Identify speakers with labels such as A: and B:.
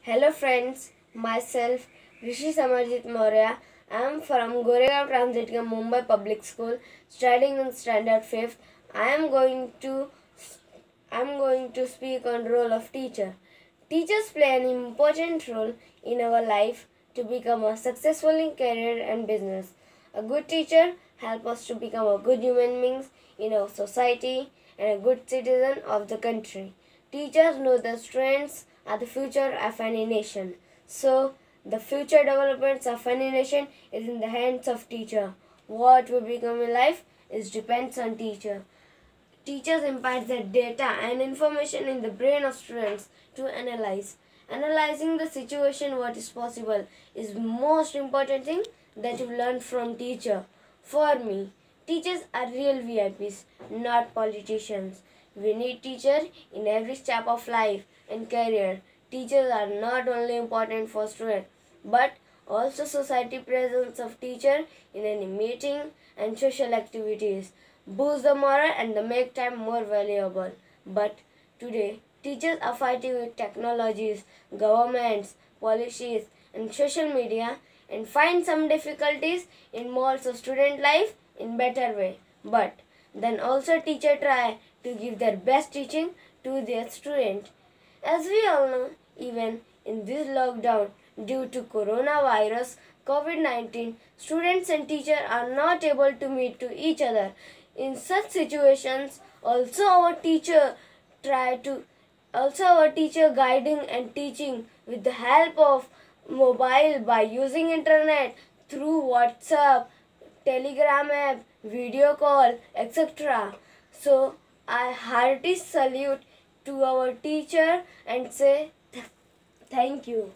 A: Hello friends, myself Rishi Samarjit Maurya. I am from Goregaon Transitka Mumbai Public School, studying in Standard 5th. I am going to speak on role of teacher. Teachers play an important role in our life to become a successful in career and business. A good teacher helps us to become a good human beings in our society and a good citizen of the country. Teachers know the strengths are the future of any nation. So, the future developments of any nation is in the hands of teacher. What will become in life is depends on teacher. Teachers impart the data and information in the brain of students to analyze. Analyzing the situation what is possible is most important thing that you learn from teacher. For me, teachers are real VIPs, not politicians. We need teacher in every step of life and career. Teachers are not only important for students, but also society presence of teacher in any meeting and social activities boost the morale and make time more valuable. But today, teachers are fighting with technologies, governments, policies, and social media and find some difficulties in molds of student life in better way. But then also teacher try to give their best teaching to their student. As we all know, even in this lockdown due to coronavirus COVID-19, students and teachers are not able to meet to each other. In such situations, our teacher guiding and teaching with the help of mobile by using internet through WhatsApp, Telegram app, video call, etc. So I hearty salute to our teacher and say thank you.